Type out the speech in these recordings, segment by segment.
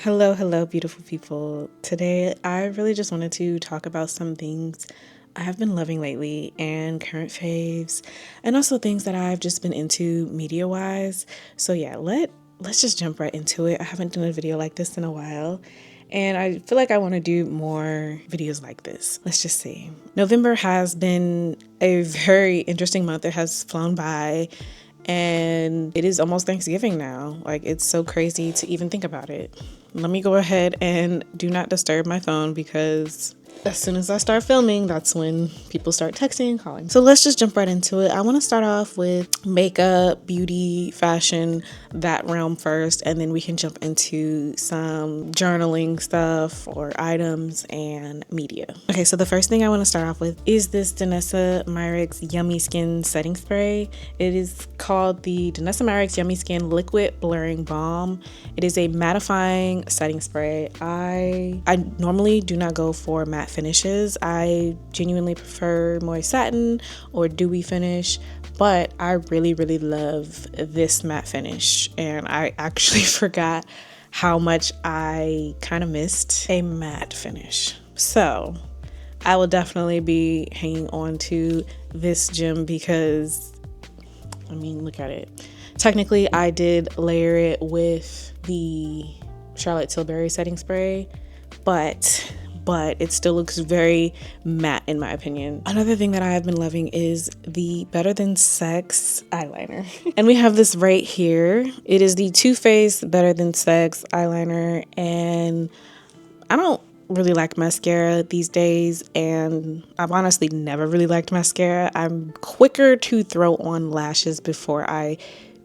Hello, beautiful people. Today, I really just wanted to talk about some things I have been loving lately and current faves, and also things that I've just been into media wise. So, yeah, let's just jump right into it. I haven't done a video like this in a while, and I feel like I want to do more videos like this. Let's just see. November has been a very interesting month. It has flown by. And it is almost Thanksgiving now. Like, it's so crazy to even think about it. Let me go ahead and do not disturb my phone because as soon as I start filming, that's when people start texting and calling. So let's just jump right into it. I want to start off with makeup, beauty, fashion, that realm first, and then we can jump into some journaling stuff or items and media. Okay, so the first thing I want to start off with is this Danessa Myricks Yummy Skin Setting Spray. It is called the Danessa Myricks Yummy Skin Liquid Blurring Balm. It is a mattifying setting spray. I normally do not go for matte finishes. I genuinely prefer more satin or dewy finish, but I really love this matte finish, and I actually forgot how much I kind of missed a matte finish. So I will definitely be hanging on to this gem because, I mean, look at it. Technically, I did layer it with the Charlotte Tilbury setting spray, but it still looks very matte in my opinion. Another thing that I have been loving is the Better Than Sex eyeliner. And we have this right here. It is the Too Faced Better Than Sex eyeliner, and I don't really like mascara these days, and I've honestly never really liked mascara. I'm quicker to throw on lashes before I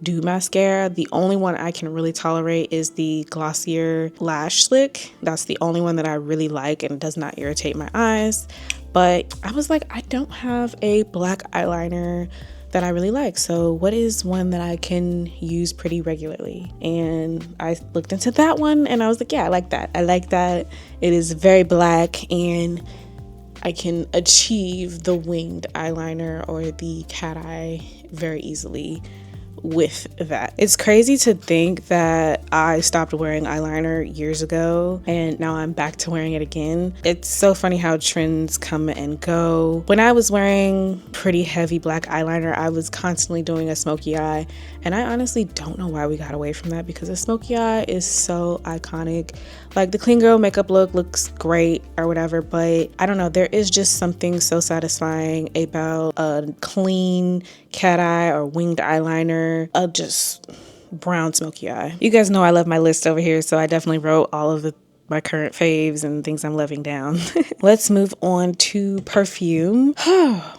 do mascara. The only one I can really tolerate is the Glossier Lash Slick. That's the only one that I really like and does not irritate my eyes. But I was like, I don't have a black eyeliner that I really like. So what is one that I can use pretty regularly? And I looked into that one and I was like, yeah, I like that. I like that. It is very black and I can achieve the winged eyeliner or the cat eye very easily with that. It's crazy to think that I stopped wearing eyeliner years ago and now I'm back to wearing it again. It's so funny how trends come and go. When I was wearing pretty heavy black eyeliner, I was constantly doing a smoky eye, and I honestly don't know why we got away from that because a smoky eye is so iconic. Like, the clean girl makeup look looks great or whatever, but I don't know, there is just something so satisfying about a clean cat eye or winged eyeliner, a just brown smoky eye. You guys know I love my list over here, so I definitely wrote all of my current faves and things I'm loving down. Let's move on to perfume.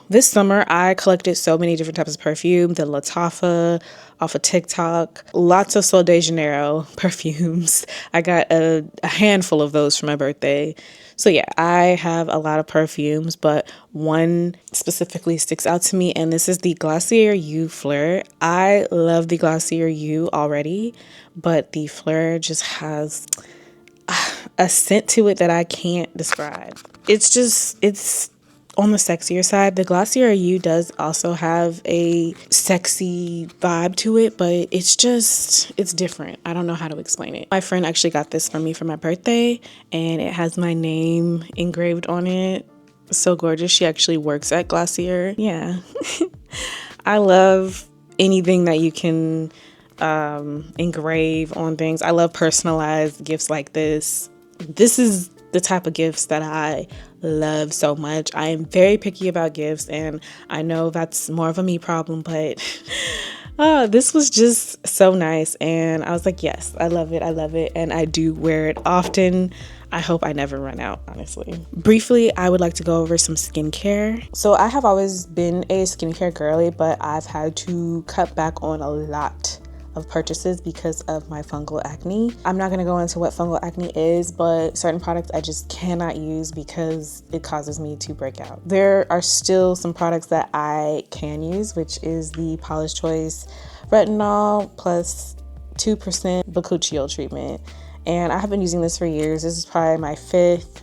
This summer, I collected so many different types of perfume. The Lattafa off of TikTok, lots of Sol de Janeiro perfumes. I got a handful of those for my birthday. So yeah, I have a lot of perfumes, but one specifically sticks out to me, and this is the Glossier You Fleur. I love the Glossier You already, but the Fleur just has a scent to it that I can't describe. It's on the sexier side. The Glossier You does also have a sexy vibe to it, but it's different. I don't know how to explain it. My friend actually got this for me for my birthday, and it has my name engraved on it. So gorgeous. She actually works at Glossier. Yeah. I love anything that you can engrave on things. I love personalized gifts like this. This is the type of gifts that I love so much. I am very picky about gifts, and I know that's more of a me problem, but this was just so nice, and I was like, yes, I love it, and I do wear it often. I hope I never run out, honestly. Briefly, I would like to go over some skincare. So I have always been a skincare girly, but I've had to cut back on a lot of purchases because of my fungal acne. I'm not gonna go into what fungal acne is, but certain products I just cannot use because it causes me to break out. There are still some products that I can use, which is the Paula's Choice Retinol plus 2% Bakuchiol treatment. And I have been using this for years. This is probably my fifth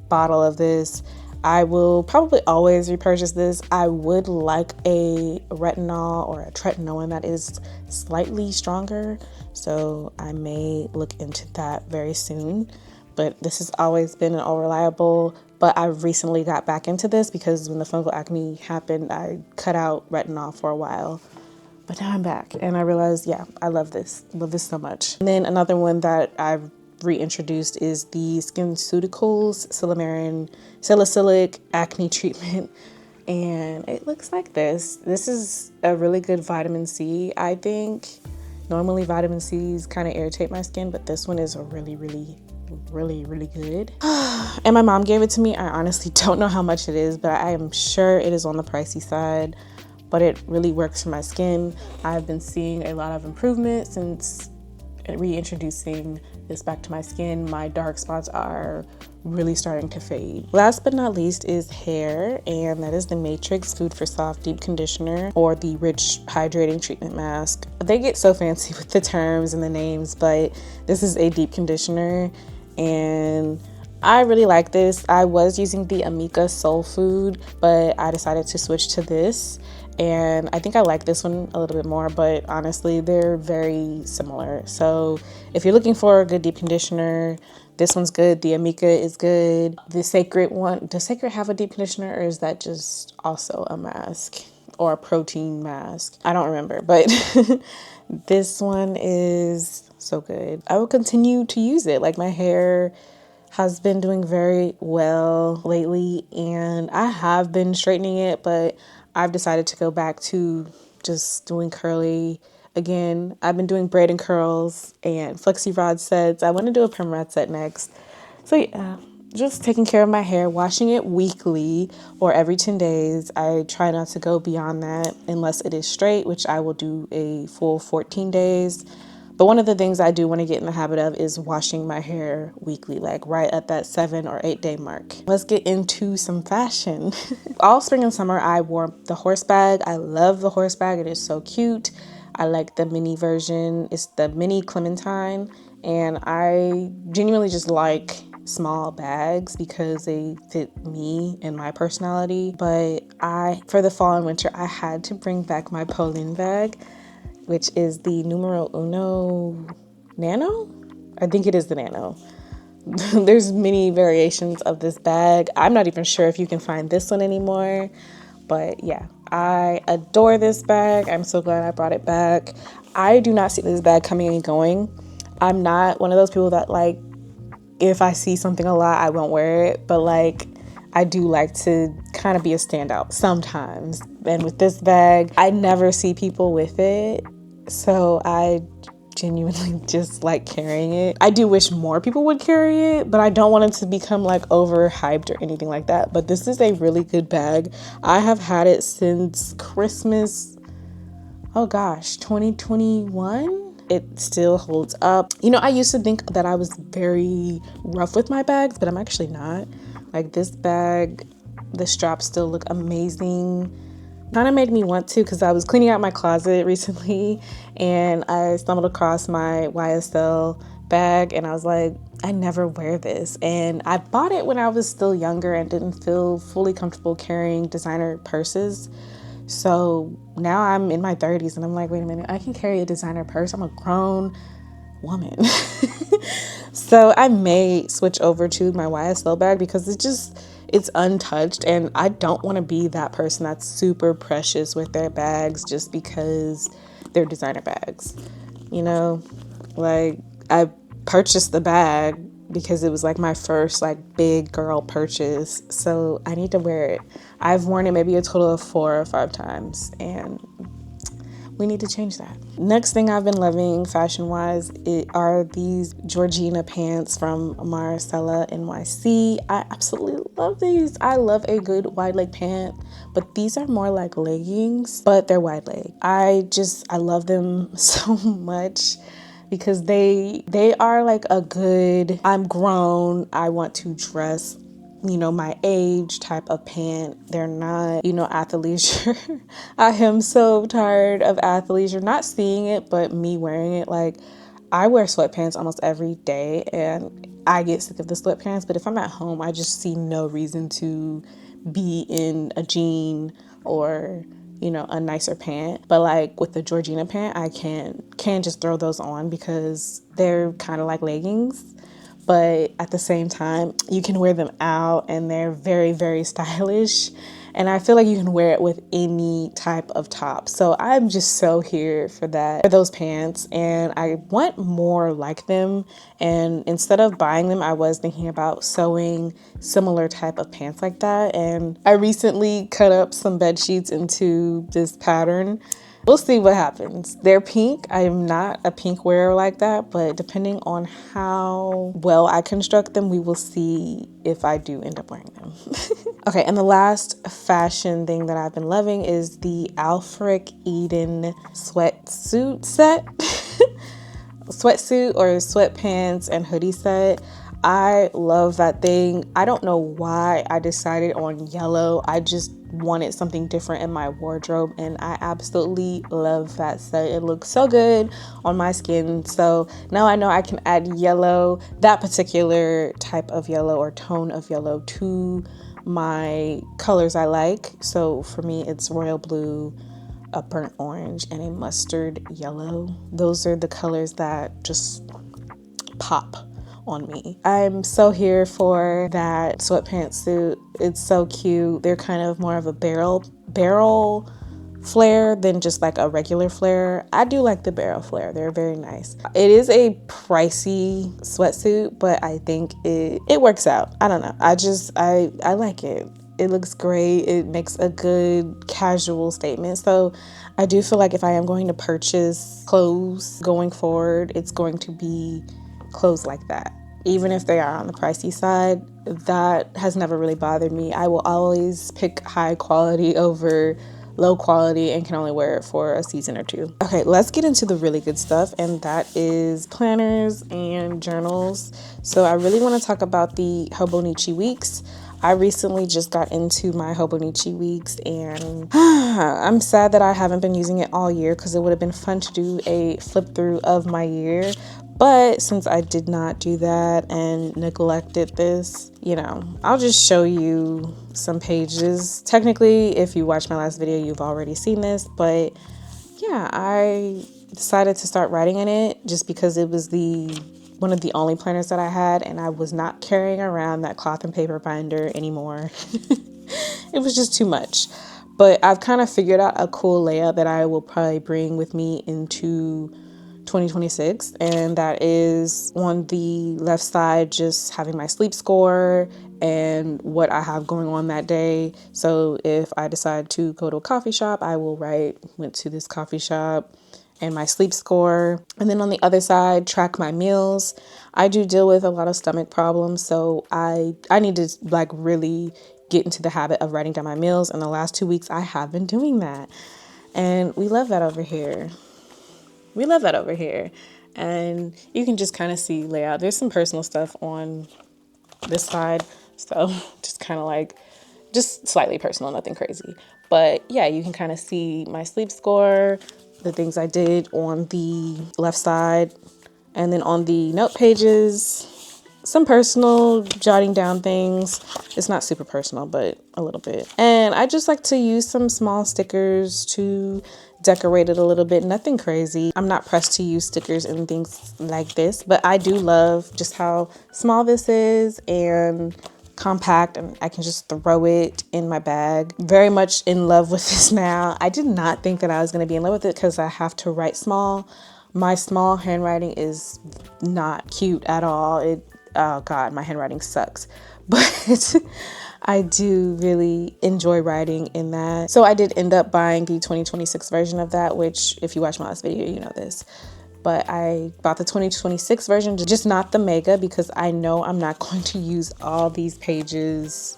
bottle of this. I will probably always repurchase this. I would like a retinol or a tretinoin that is slightly stronger, so I may look into that very soon. But this has always been an all reliable. But I recently got back into this because when the fungal acne happened, I cut out retinol for a while. But now I'm back and I realized, yeah, I love this. Love this so much. And then another one that I've reintroduced is the SkinCeuticals Silymarin Salicylic Acne Treatment. And it looks like this. This is a really good vitamin C, I think. Normally vitamin C's kind of irritate my skin, but this one is a really good. And my mom gave it to me. I honestly don't know how much it is, but I am sure it is on the pricey side. But it really works for my skin. I've been seeing a lot of improvement since reintroducing this back to my skin. My dark spots are really starting to fade. Last but not least is hair, and that is the Matrix Food for Soft Deep Conditioner or the Rich Hydrating Treatment Mask. They get so fancy with the terms and the names, but this is a deep conditioner and I really like this. I was using the Amika Soul Food, but I decided to switch to this. And I think I like this one a little bit more, but honestly, they're very similar. So if you're looking for a good deep conditioner, this one's good. The Amika is good. The Sacred one, does Sacred have a deep conditioner or is that just also a mask or a protein mask? I don't remember, but this one is so good. I will continue to use it. Like my hair has been doing very well lately and I have been straightening it, but I've decided to go back to just doing curly again. I've been doing braid and curls and flexi rod sets. I want to do a perm rod set next. So yeah, just taking care of my hair, washing it weekly or every 10 days. I try not to go beyond that unless it is straight, which I will do a full 14 days. But one of the things I do want to get in the habit of is washing my hair weekly, like right at that 7 or 8 day mark. Let's get into some fashion. All spring and summer, I wore the horse bag. I love the horse bag. It is so cute. I like the mini version. It's the mini Clementine. And I genuinely just like small bags because they fit me and my personality. But for the fall and winter, I had to bring back my Polène bag, which is the numero uno nano. I think it is the nano. There's many variations of this bag. I'm not even sure if you can find this one anymore, but yeah, I adore this bag. I'm so glad I brought it back. I do not see this bag coming and going. I'm not one of those people that like, if I see something a lot, I won't wear it, but like, I do like to kind of be a standout sometimes. And with this bag, I never see people with it. So I genuinely just like carrying it. I do wish more people would carry it, but I don't want it to become like overhyped or anything like that. But this is a really good bag. I have had it since Christmas, 2021. It still holds up. You know, I used to think that I was very rough with my bags, but I'm actually not. Like this bag, the straps still look amazing. Kind of made me want to, because I was cleaning out my closet recently and I stumbled across my YSL bag and I was like, I never wear this. And I bought it when I was still younger and didn't feel fully comfortable carrying designer purses. So now I'm in my 30s and I'm like, wait a minute, I can carry a designer purse. I'm a grown woman. So I may switch over to my YSL bag because it's untouched and I don't want to be that person that's super precious with their bags just because they're designer bags. You know, like I purchased the bag because it was like my first like big girl purchase. So I need to wear it. I've worn it maybe a total of 4 or 5 times and we need to change that. Next thing I've been loving fashion-wise are these Georgina pants from Marcella NYC. I absolutely love these. I love a good wide leg pant, but these are more like leggings, but they're wide leg. I love them so much because they are like a good, I'm grown, I want to dress my age type of pant. They're not, athleisure. I am so tired of athleisure, not seeing it, but me wearing it. Like I wear sweatpants almost every day and I get sick of the sweatpants, but if I'm at home, I just see no reason to be in a jean or, you know, a nicer pant. But like with the Georgina pant, I can just throw those on because they're kind of like leggings. But at the same time, you can wear them out and they're very, very stylish. And I feel like you can wear it with any type of top. So I'm just so here for that, for those pants. And I want more like them. And instead of buying them, I was thinking about sewing similar type of pants like that. And I recently cut up some bed sheets into this pattern. We'll see what happens. They're pink. I am not a pink wearer like that, but depending on how well I construct them, we will see if I do end up wearing them. Okay, and the last fashion thing that I've been loving is the Alfric Eden sweatsuit set. Sweatsuit or sweatpants and hoodie set. I love that thing. I don't know why I decided on yellow. I just wanted something different in my wardrobe and I absolutely love that set. It looks so good on my skin. So now I know I can add yellow, that particular type of yellow or tone of yellow, to my colors I like. So for me, it's royal blue, a burnt orange, and a mustard yellow. Those are the colors that just pop on me. I'm so here for that sweatpants suit. It's so cute. They're kind of more of a barrel flare than just like a regular flare. I do like the barrel flare. They're very nice. It is a pricey sweatsuit, but I think it works out. I don't know. I like it. It looks great. It makes a good casual statement. So I do feel like if I am going to purchase clothes going forward, it's going to be clothes like that. Even if they are on the pricey side, that has never really bothered me. I will always pick high quality over low quality and can only wear it for a season or two. Okay, let's get into the really good stuff, and that is planners and journals. So I really want to talk about the Hobonichi Weeks. I recently just got into my Hobonichi Weeks and I'm sad that I haven't been using it all year because it would have been fun to do a flip through of my year. But since I did not do that and neglected this, you know, I'll just show you some pages. Technically, if you watched my last video, you've already seen this, but yeah, I decided to start writing in it just because it was one of the only planners that I had, and I was not carrying around that cloth and paper binder anymore. It was just too much. But I've kind of figured out a cool layout that I will probably bring with me into 2026, and that is on the left side just having my sleep score and what I have going on that day. So if I decide to go to a coffee shop, I will write went to this coffee shop and my sleep score. And then on the other side, track my meals. I do deal with a lot of stomach problems, so I need to like really get into the habit of writing down my meals. And the last 2 weeks I have been doing that, and we love that over here. We love that over here. And you can just kind of see layout. There's some personal stuff on this side, so just kind of like just slightly personal, nothing crazy. But yeah, you can kind of see my sleep score, the things I did on the left side, and then on the note pages, some personal jotting down things. It's not super personal, but a little bit. And I just like to use some small stickers to decorate it a little bit. Nothing crazy. I'm not pressed to use stickers and things like this, but I do love just how small this is and compact, and I can just throw it in my bag. Very much in love with this now. I did not think that I was going to be in love with it because I have to write small. My small handwriting is not cute at all. Oh God, my handwriting sucks. But I do really enjoy writing in that. So I did end up buying the 2026 version of that, which if you watch my last video, you know this. But I bought the 2026 version, just not the mega, because I know I'm not going to use all these pages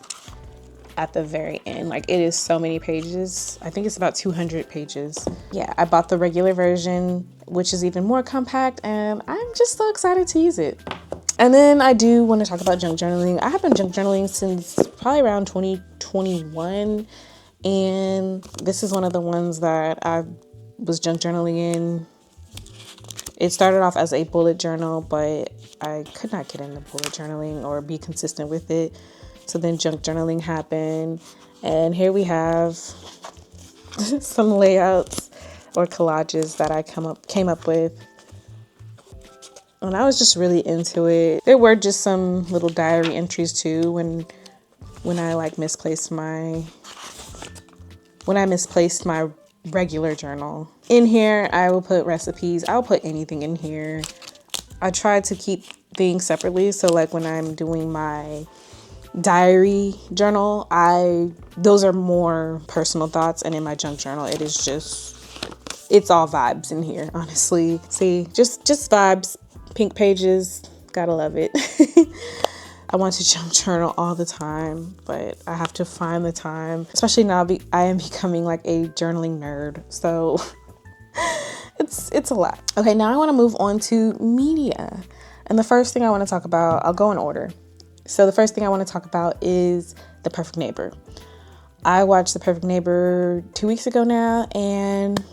at the very end. Like, it is so many pages. I think it's about 200 pages. Yeah, I bought the regular version, which is even more compact, and I'm just so excited to use it. And then I do want to talk about junk journaling. I have been junk journaling since probably around 2021, and this is one of the ones that I was junk journaling in It started off as a bullet journal, but I could not get into bullet journaling or be consistent with it. So then junk journaling happened. And here we have some layouts or collages that I came up with. And I was just really into it. There were just some little diary entries too when I misplaced my regular journal. In here, I will put recipes. I'll put anything in here. I try to keep things separately. So like when I'm doing my diary journal, those are more personal thoughts, and in my junk journal, it's all vibes in here, honestly. See, just vibes, pink pages, gotta love it. I want to junk journal all the time, but I have to find the time, especially now I am becoming like a journaling nerd. So it's a lot. Okay, now I want to move on to media. And the first thing I want to talk about, I'll go in order. So the first thing I want to talk about is The Perfect Neighbor. I watched The Perfect Neighbor 2 weeks ago now, and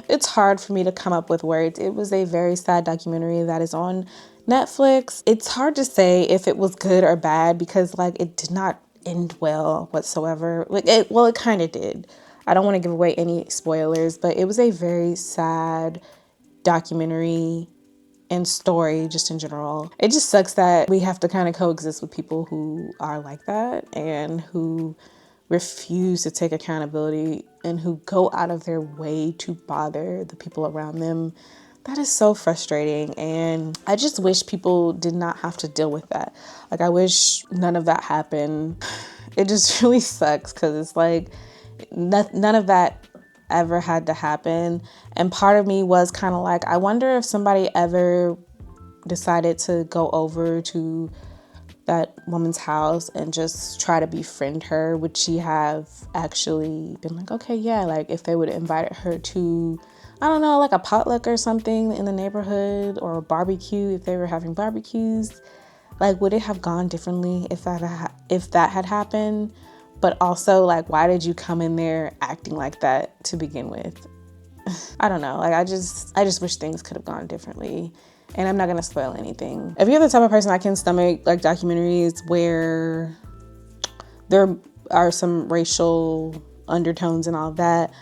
it's hard for me to come up with words. It was a very sad documentary that is on Netflix. It's hard to say if it was good or bad because it did not end well whatsoever. It kind of did. I don't want to give away any spoilers, but it was a very sad documentary and story just in general. It just sucks that we have to kind of coexist with people who are like that and who refuse to take accountability and who go out of their way to bother the people around them. That is so frustrating, and I just wish people did not have to deal with that. I wish none of that happened. It just really sucks because it's none of that ever had to happen. And part of me was kind of I wonder if somebody ever decided to go over to that woman's house and just try to befriend her. Would she have actually been okay, yeah, if they would have invited her to, I don't know, a potluck or something in the neighborhood, or a barbecue if they were having barbecues, would it have gone differently if that had happened? But also, why did you come in there acting like that to begin with? I don't know. I just wish things could have gone differently. And I'm not going to spoil anything. If you're the type of person that can stomach documentaries where there are some racial undertones and all that,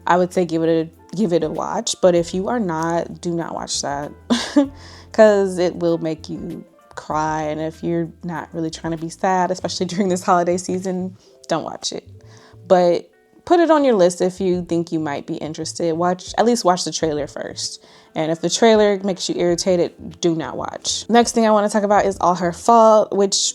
I would say give it a watch. But if you are not, do not watch that because it will make you cry. And if you're not really trying to be sad, especially during this holiday season, don't watch it. But put it on your list if you think you might be interested. At least watch the trailer first. And if the trailer makes you irritated, do not watch. Next thing I want to talk about is All Her Fault, which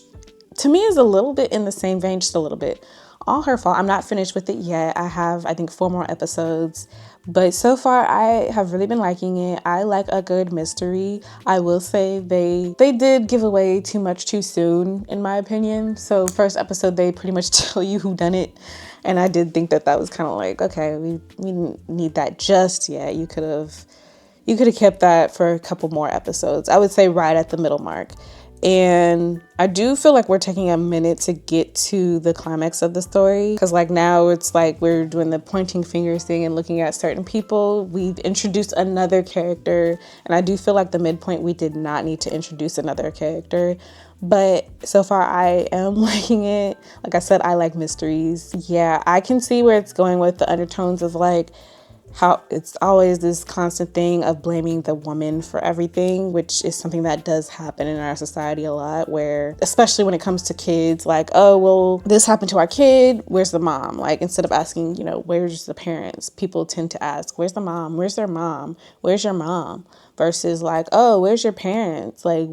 to me is a little bit in the same vein, just a little bit. All Her Fault. I'm not finished with it yet. I have, I think, 4 more episodes. But so far, I have really been liking it. I like a good mystery. I will say they did give away too much too soon, in my opinion. So first episode, they pretty much tell you who done it. And I did think that was kind of okay, we didn't need that just yet. You could have kept that for a couple more episodes. I would say right at the middle mark. And I do feel we're taking a minute to get to the climax of the story. Because now it's we're doing the pointing fingers thing and looking at certain people. We've introduced another character. And I do feel the midpoint, we did not need to introduce another character. But so far, I am liking it. Like I said, I like mysteries. Yeah, I can see where it's going with the undertones of how it's always this constant thing of blaming the woman for everything, which is something that does happen in our society a lot, where, especially when it comes to kids, oh, well, this happened to our kid, where's the mom? Instead of asking, where's the parents, people tend to ask, where's the mom? Where's their mom? Where's your mom? Versus oh, where's your parents? Why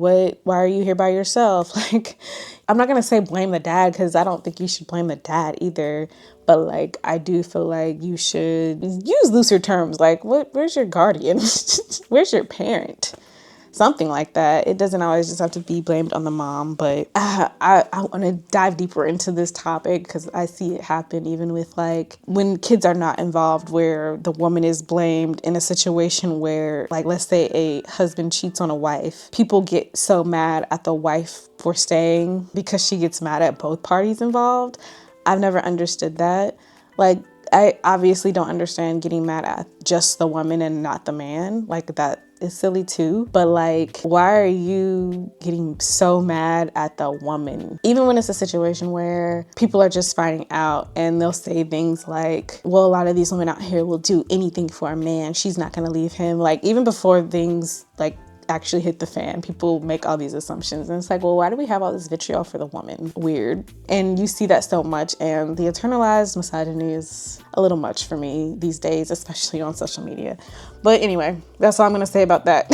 are you here by yourself? I'm not going to say blame the dad, because I don't think you should blame the dad either. But I do feel you should use looser terms. Where's your guardian? Where's your parent? Something like that. It doesn't always just have to be blamed on the mom. But I want to dive deeper into this topic because I see it happen even with when kids are not involved, where the woman is blamed in a situation where let's say a husband cheats on a wife. People get so mad at the wife for staying because she gets mad at both parties involved. I've never understood that. I obviously don't understand getting mad at just the woman and not the man. Like, that is silly too. But like, why are you getting so mad at the woman? Even when it's a situation where people are just finding out and they'll say things like, well, a lot of these women out here will do anything for a man. She's not gonna leave him. Like, even before things like actually hit the fan, people make all these assumptions, and it's like, well, why do we have all this vitriol for the woman? Weird. And you see that so much, and the internalized misogyny is a little much for me these days, especially on social media. But anyway, that's all I'm gonna say about that.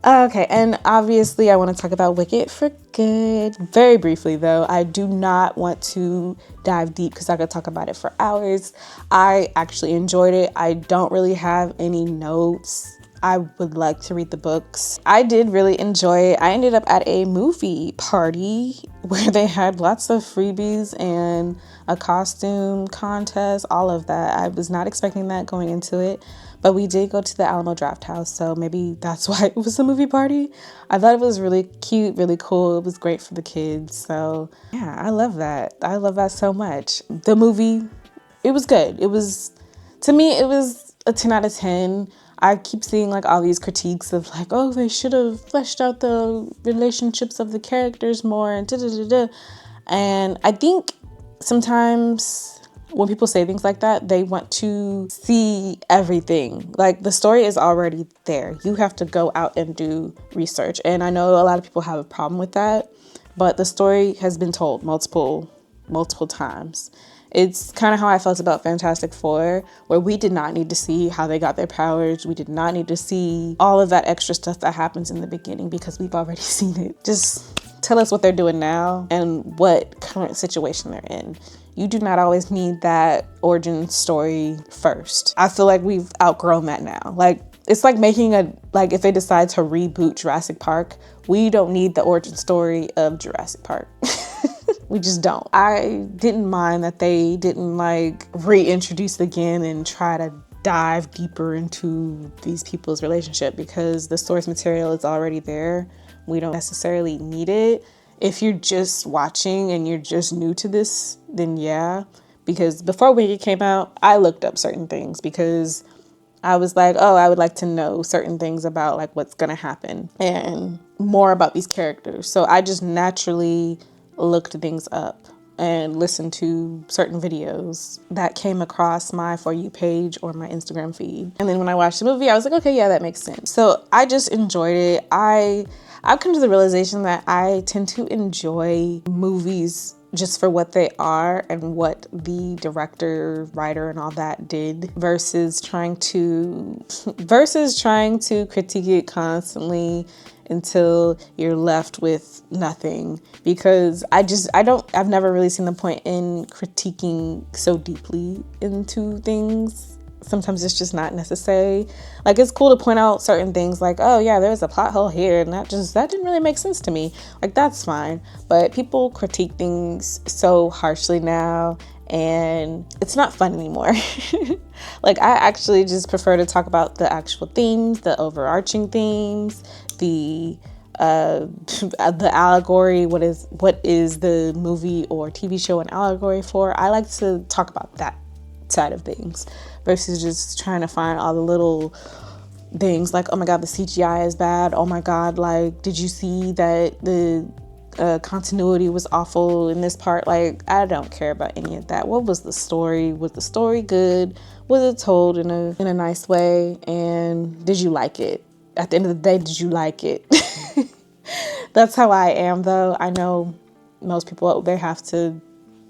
Okay, and obviously I want to talk about Wicked for Good. Very briefly though, I do not want to dive deep because I could talk about it for hours. I actually enjoyed it. I don't really have any notes. I would like to read the books. I did really enjoy it. I ended up at a movie party where they had lots of freebies and a costume contest, all of that. I was not expecting that going into it, but we did go to the Alamo Drafthouse, so maybe that's why it was a movie party. I thought it was really cute, really cool. It was great for the kids. So yeah, I love that. I love that so much. The movie, it was good. To me, it was a 10 out of 10. I keep seeing like all these critiques of like, oh, they should have fleshed out the relationships of the characters more and da-da-da-da. And I think sometimes when people say things like that, they want to see everything. Like, the story is already there. You have to go out and do research. And I know a lot of people have a problem with that, but the story has been told multiple times. It's kind of how I felt about Fantastic Four, where we did not need to see how they got their powers. We did not need to see all of that extra stuff that happens in the beginning because we've already seen it. Just tell us what they're doing now and what current situation they're in. You do not always need that origin story first. I feel like we've outgrown that now. Like, it's like if they decide to reboot Jurassic Park, we don't need the origin story of Jurassic Park. We just don't. I didn't mind that they didn't like reintroduce it again and try to dive deeper into these people's relationship because the source material is already there. We don't necessarily need it. If you're just watching and you're just new to this, then yeah. Because before Wicked came out, I looked up certain things because I was like, oh, I would like to know certain things about like what's gonna happen and more about these characters. So I just naturally looked things up and listened to certain videos that came across my For You page or my Instagram feed. And then when I watched the movie, I was like, okay, yeah, that makes sense. So I just enjoyed it. I've come to the realization that I tend to enjoy movies just for what they are and what the director, writer, and all that did versus trying to critique it constantly until you're left with nothing. Because I've never really seen the point in critiquing so deeply into things. Sometimes it's just not necessary. Like, it's cool to point out certain things like, oh yeah, there's a plot hole here and that didn't really make sense to me. Like, that's fine. But people critique things so harshly now and it's not fun anymore. Like, I actually just prefer to talk about the actual themes, the overarching themes, the allegory, what is the movie or TV show an allegory for. I like to talk about that side of things versus just trying to find all the little things like, oh my god, the CGI is bad. Oh my god, like, did you see that the continuity was awful in this part? Like, I don't care about any of that. What was the story? Was the story good? Was it told in a nice way? And did you like it? At the end of the day, did you like it? That's how I am, though. I know most people out there have to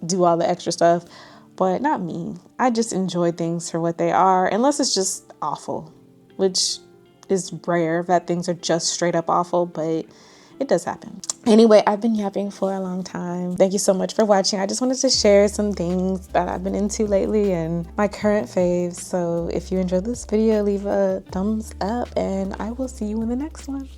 do all the extra stuff, but not me. I just enjoy things for what they are, unless it's just awful, which is rare that things are just straight up awful, but it does happen. Anyway, I've been yapping for a long time. Thank you so much for watching. I just wanted to share some things that I've been into lately and my current faves. So if you enjoyed this video, leave a thumbs up and I will see you in the next one.